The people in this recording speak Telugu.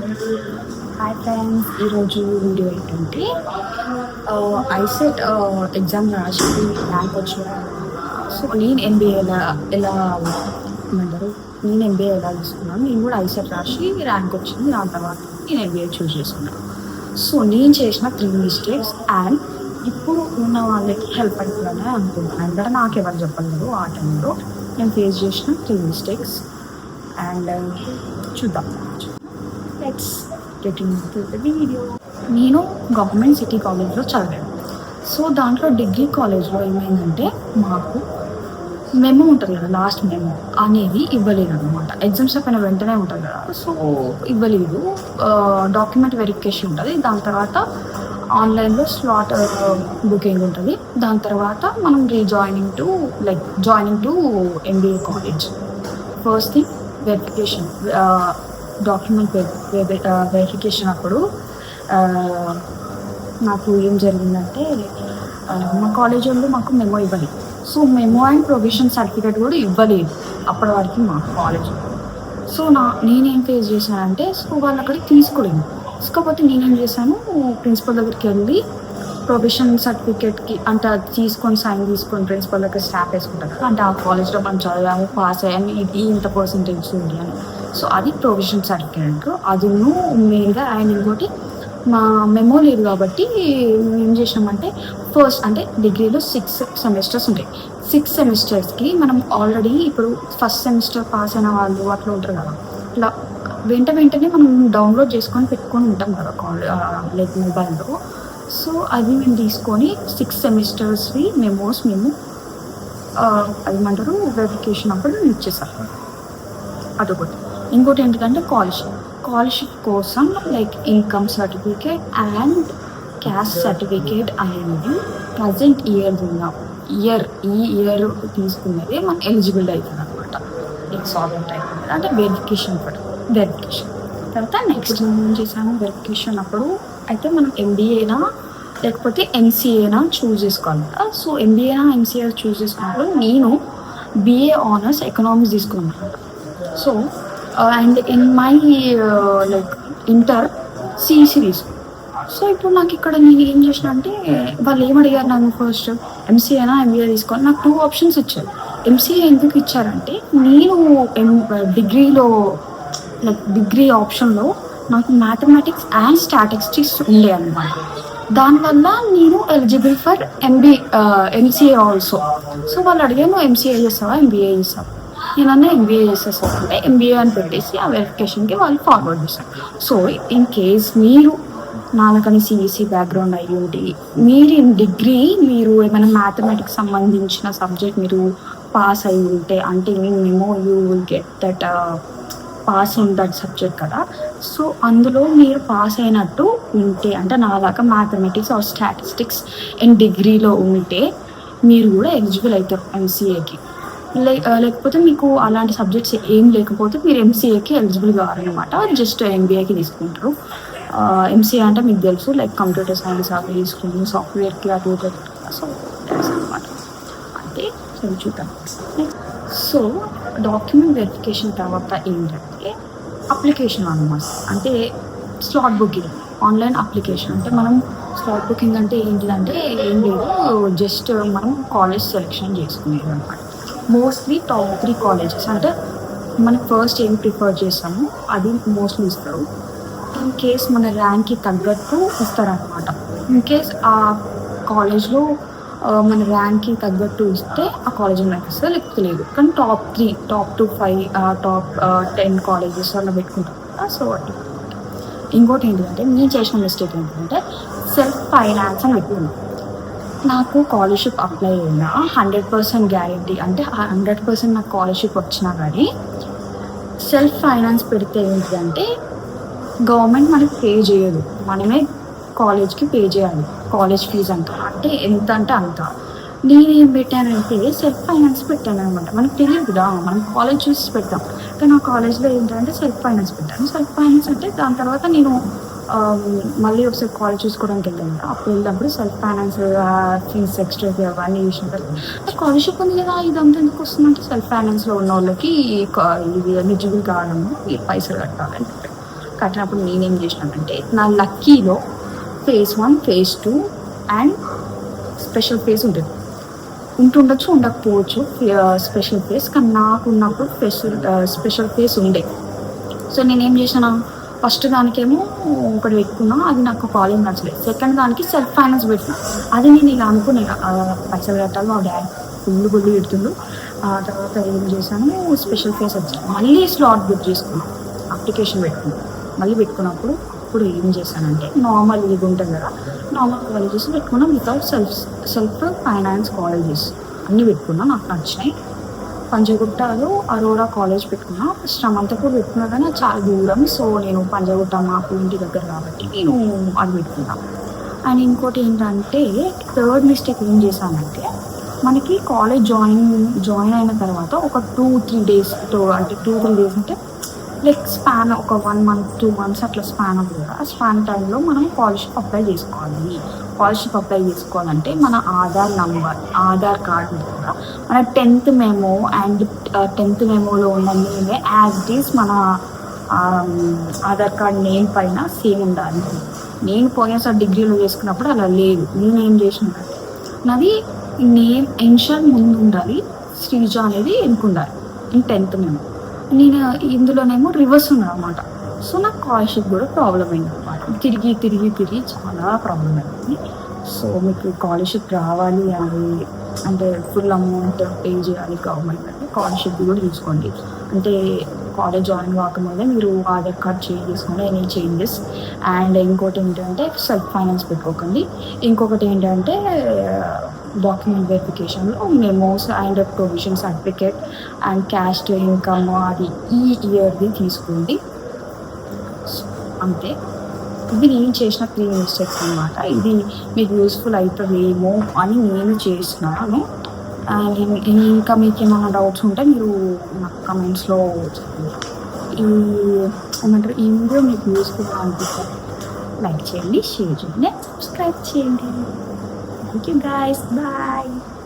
హాయ్ ఫ్రెండ్స్, ఈరోజు వీడియో ఏంటంటే ఐసెట్ ఎగ్జామ్ రాసి ర్యాంక్ వచ్చిన. సో నేను ఎంబీఏ ఎలా ఏమంటారు నేను ఎంబీఏ ఎలా తీసుకున్నాను. నేను కూడా ఐసెట్ రాసి ర్యాంక్ వచ్చింది. దాని తర్వాత నేను ఎంబీఏ చూస్ చేసుకున్నాను. సో నేను చేసిన 3 మిస్టేక్స్ అండ్ ఇప్పుడు ఉన్న వాళ్ళకి హెల్ప్ అవుతుందని అనుకుంటున్నాను. ఎందుకంటే నాకు ఎవరు చెప్పలేదు ఆ టైంలో నేను ఫేస్ చేసిన 3 మిస్టేక్స్. అండ్ చూద్దాం. Let's get into the video. నేను గవర్నమెంట్ సిటీ కాలేజ్లో చదివాను. సో దాంట్లో డిగ్రీ కాలేజ్లో ఏమైందంటే మాకు మెమో ఉంటుంది కదా, లాస్ట్ మెమో అనేది ఇవ్వలేదు అనమాట. ఎగ్జామ్స్ అయిపోయిన వెంటనే ఉంటుంది కదా, సో ఇవ్వలేదు. డాక్యుమెంట్ వెరిఫికేషన్ ఉంటుంది, దాని తర్వాత ఆన్లైన్లో స్లాట్ బుకింగ్ ఉంటుంది, దాని తర్వాత మనం joining to MBA college. First thing verification, document verification అప్పుడు నాకు ఏం జరిగిందంటే మా కాలేజ్ వాళ్ళు మాకు మెమో ఇవ్వలేదు. So memo and provision certificate కూడా ఇవ్వలేదు అప్పటి వరకు మా కాలేజ్. సో నేనేం ఫేస్ చేశానంటే, సో వాళ్ళు అక్కడికి తీసుకోలేదు. తీసుకోకపోతే నేనేం చేశాను, ప్రిన్సిపల్ దగ్గరికి వెళ్ళి ప్రొవిజన్ సర్టిఫికేట్కి అంటే అది తీసుకొని సైన్ తీసుకొని ప్రిన్సిపల్ దగ్గర స్టాంప్ వేసుకుంటారు కదా, అంటే ఆ కాలేజ్లో మనం చదివాము, పాస్ అయ్యాము, ఇది ఇంత పర్సంటేజ్ ఉంది అని. సో అది ప్రొవిజన్ సర్టిఫికేట్. అది మెయిన్గా. అండ్ ఇంకోటి మా మెమో లేదు కాబట్టి మేము ఏం చేసినామంటే, ఫస్ట్ అంటే డిగ్రీలో 6 సెమిస్టర్స్ ఉంటాయి. 6 సెమిస్టర్స్కి మనం ఆల్రెడీ ఇప్పుడు ఫస్ట్ సెమిస్టర్ పాస్ అయిన వాళ్ళు అట్లా ఉంటారు కదా, ఇట్లా వెంటనే మనం డౌన్లోడ్ చేసుకొని పెట్టుకొని ఉంటాం కదా మొబైల్లో. సో అది మేము తీసుకొని 6 సెమిస్టర్స్వి మెమోస్ మేము అది ఏమంటారు వెరిఫికేషన్ అప్పుడు ఇచ్చేసాం. అదొకటి. ఇంకోటి ఏంటంటే స్కాలర్షిప్ కోసం income certificate and caste certificate అనేది ప్రజెంట్ ఈ ఇయర్ తీసుకునేది మనం ఎలిజిబుల్ అవుతుంది అనమాట. ఎగ్జామెంట్ అయిపోయింది అంటే వెరిఫికేషన్ తర్వాత నెక్స్ట్ ఏం చేశాను, వెరిఫికేషన్ అప్పుడు అయితే మనం ఎంబీఏనా లేకపోతే ఎంసీఏనా చూస్ చేసుకోవాలి కదా. సో ఎంబీఏనా ఎంసీఏ చూస్ చేసుకున్నప్పుడు నేను బీఏ ఆనర్స్ ఎకనామిక్స్ తీసుకున్నాను అనమాట. So and in my inter CEC తీసుకున్నాను. సో ఇప్పుడు నాకు ఇక్కడ నేను ఏం చేసిన అంటే, వాళ్ళు ఏమడిగారు నన్ను, ఫస్ట్ ఎంసీఏనా ఎంబీఏ తీసుకోవాలి. నాకు 2 ఆప్షన్స్ ఇచ్చారు. ఎంసీఏ ఎందుకు ఇచ్చారంటే, నేను డిగ్రీలో డిగ్రీ ఆప్షన్లో నాకు మ్యాథమెటిక్స్ అండ్ స్టాటిస్టిక్స్ ఉండే అనమాట. దానివల్ల నేను eligible for MCA also. So వాళ్ళు అడిగారు, నువ్వు ఎంసీఏ చేస్తావా ఎంబీఏ చేస్తావా? నేనన్నా ఎంబీఏ చేసేస్తాను అంటే ఎంబీఏ అని పెట్టేసి ఆ వెరిఫికేషన్కి వాళ్ళు ఫార్వర్డ్ చేస్తారు. సో ఇన్ కేస్ మీరు నాకని సిఈసి బ్యాక్గ్రౌండ్ అయ్యి ఉండి మీరు డిగ్రీ మీరు ఏమైనా మ్యాథమెటిక్స్ సంబంధించిన సబ్జెక్ట్ మీరు పాస్ అయ్యి ఉంటే, అంటే మేము you will get that pass in that subject కదా. సో అందులో మీరు పాస్ అయినట్టు ఉంటే, అంటే నాలాగా మ్యాథమెటిక్స్ ఆర్ స్టాటిస్టిక్స్ ఇన్ డిగ్రీలో ఉంటే మీరు కూడా ఎలిజిబుల్ అవుతారు ఎంసీఏకి. లేకపోతే మీకు అలాంటి సబ్జెక్ట్స్ ఏం లేకపోతే మీరు ఎంసీఏకి ఎలిజిబుల్ కావాలన్నమాట. జస్ట్ ఎంబీఏకి తీసుకుంటారు. ఎంసీఏ అంటే మీకు తెలుసు, కంప్యూటర్ సైన్స్ అవి తీసుకుంటారు, సాఫ్ట్వేర్కి అటు సో అనమాట. అంటే చూద్దాం. సో డాక్యుమెంట్ వెరిఫికేషన్ తర్వాత ఏంటంటే అప్లికేషన్ అనమాట. అంటే స్లాట్ బుకింగ్, ఆన్లైన్ అప్లికేషన్. అంటే మనం స్లాట్ బుకింగ్ అంటే ఏంటిదంటే ఏం లేదు, జస్ట్ మనం కాలేజ్ సెలెక్షన్ చేసుకునేది అనమాట. మోస్ట్లీ టాప్ 3 కాలేజెస్ అంటే మనం ఫస్ట్ ఏం ప్రిఫర్ చేస్తామో అది మోస్ట్లీ ఇస్తారు. ఇన్ కేస్ మన ర్యాంక్కి తగ్గట్టు ఇస్తారనమాట. ఇన్ కేస్ ఆ కాలేజ్లో మన ర్యాంక్కి తగ్గట్టు ఇస్తే ఆ కాలేజ్ నాకు ఇస్తారు, లేకపోతే లేదు. కానీ టాప్ 3, టాప్ 2, 5, టాప్ 10 కాలేజెస్ అలా పెట్టుకుంటాం కదా. సో ఇంకోటి ఏంటంటే నేను చేసిన మిస్టేక్ ఏంటంటే సెల్ఫ్ ఫైనాన్స్ అని పెట్టుకున్నాను. నాకు స్కాలర్షిప్ అప్లై అయినా 100% గ్యారెంటీ, అంటే 100% నాకు స్కాలర్షిప్ వచ్చినా కానీ సెల్ఫ్ ఫైనాన్స్ పెడితే ఏంటిదంటే గవర్నమెంట్ మనకి పే చేయదు, మనమే కాలేజ్కి పే చేయాలి కాలేజ్ ఫీజు అంతా. అంటే ఎంత అంటే అంత. నేనేం పెట్టానంటే సెల్ఫ్ ఫైనాన్స్ పెట్టాను అనమాట. మనకు తెలియదు కదా, మనం కాలేజ్ చూసి పెడతాం. కానీ నా కాలేజ్లో ఏంటంటే సెల్ఫ్ ఫైనాన్స్ పెట్టాను. సెల్ఫ్ ఫైనాన్స్ అంటే దాని తర్వాత నేను మళ్ళీ ఒకసారి కాలేజ్ చూసుకోవడానికి వెళ్ళాను. అప్పుడు వెళ్ళినప్పుడు సెల్ఫ్ ఫైనాన్స్ ఫీజ్ ఎక్స్ట్రా అవన్నీ చేసిన తర్వాత స్కాలర్షిప్ ఉంది కదా, ఇదంతా ఎందుకు వస్తుందంటే సెల్ఫ్ ఫైనాన్స్లో ఉన్న వాళ్ళకి ఇది ఎలిజిబుల్ కావాలన్నా ఈ పైసలు కట్టాలని. కట్టినప్పుడు నేనేం చేసినానంటే నా లక్కీలో phase 1, phase 2 and special phase ఉంటుంది. ఉంటుండొచ్చు, ఉండకపోవచ్చు స్పెషల్ ఫేజ్. కానీ నాకు ఉన్నప్పుడు స్పెషల్ ఫేజ్ ఉండే. సో నేనేం చేశాను, ఫస్ట్ దానికేమో ఒకటి పెట్టుకున్నా, అది నాకు కాలేజ్ నచ్చలేదు. సెకండ్ దానికి సెల్ఫ్ ఫైనాన్స్ పెట్టిన. అది నేను ఇలా అనుకునే పైసలు కట్టాలి, మా డాడీ ఫుల్ గుళ్ళు పెడుతుండు. ఆ తర్వాత ఏం చేశాను, స్పెషల్ ఫేస్ వచ్చాను, మళ్ళీ స్లాట్ బుక్ చేసుకున్నాను, అప్లికేషన్ పెట్టుకున్నాను. మళ్ళీ పెట్టుకున్నప్పుడు అప్పుడు ఏం చేశానంటే నార్మల్ ఇది ఉంటుంది కదా, నార్మల్ కాలేజెస్ పెట్టుకున్నా, వితౌట్ సెల్ఫ్ ఫైనాన్స్ కాలేజెస్ అన్నీ పెట్టుకున్నా, నాకు నచ్చినాయి. పంజగుట్టలో అరోరా కాలేజ్ పెట్టుకున్నా. శ్రమంతపూర్ పెట్టుకున్నా కానీ అది చాలా దూరం. సో నేను పంజగుట్ట మాకు ఇంటి దగ్గర కాబట్టి నేను అది పెట్టుకున్నా. అండ్ ఇంకోటి ఏంటంటే థర్డ్ మిస్టేక్ ఏం చేశానంటే, మనకి కాలేజ్ జాయిన్ అయిన తర్వాత ఒక 2-3 days అంటే 2-3 days అంటే లైక్ స్పాన్ ఒక 1 month 2 months అట్లా స్పాన్ అవుతుంది కదా. ఆ స్పాన్ టైంలో మనం స్కాలర్షిప్ అప్లై చేసుకోవాలి. స్కాలర్షిప్ అప్లై చేసుకోవాలంటే మన ఆధార్ కార్డు కూడా మన 10th మెమో అండ్ 10th మెమోలో ఉన్న నేమే యాజ్ ఇట్ ఈస్ మన ఆధార్ కార్డ్ నేమ్ పైన సేమ్ ఉండాలి. నేను పోయినసారి డిగ్రీలో చేసుకున్నప్పుడు అలా లేదు. నేనేం చేసినానంటే నాది నేమ్ ఇనిషియల్ ముందు ఉండాలి, శ్రీజ అనేది వెనుకుండాలి ఇన్ 10th మెమో. నేను ఇందులోనేమో రివర్స్ ఉన్నాను అనమాట. సో నాకు స్కాలర్షిప్ కూడా ప్రాబ్లం అయింది అనమాట. తిరిగి చాలా ప్రాబ్లం అయింది. సో మీకు స్కాలర్షిప్ రావాలి అని అంటే ఫుల్ అమౌంట్ పే చేయాలి గవర్నమెంట్ అంటే స్కాలర్షిప్ కూడా తీసుకోండి. అంటే కాలేజ్ జాయిన్ కాకముందే మీరు ఆధార్ కార్డ్ చేంజ్ చేసుకోండి, ఎనీ చేంజెస్. అండ్ ఇంకోటి ఏంటంటే సెల్ఫ్ ఫైనాన్స్ పెట్టుకోకండి. ఇంకొకటి ఏంటంటే డాక్యుమెంట్ వెరిఫికేషన్లో memos and provision certificate and caste income అది ఈ ఇయర్ది తీసుకోండి. అంతే. ఇది నేను చేసిన 3 మిస్టేక్స్ అనమాట. ఇది మీకు యూస్ఫుల్ అవుతుందేమో అని నేను చేసినాను. ఇంకా మీకు ఏమైనా డౌట్స్ ఉంటే మీరు నాకు కమెంట్స్లో ఏమంటారు, ఈ వీడియో మీకు యూస్ఫుల్గా అనిపిస్తే లైక్ చేయండి, షేర్ చేయండి, సబ్స్క్రైబ్ చేయండి. Thank you guys. Bye.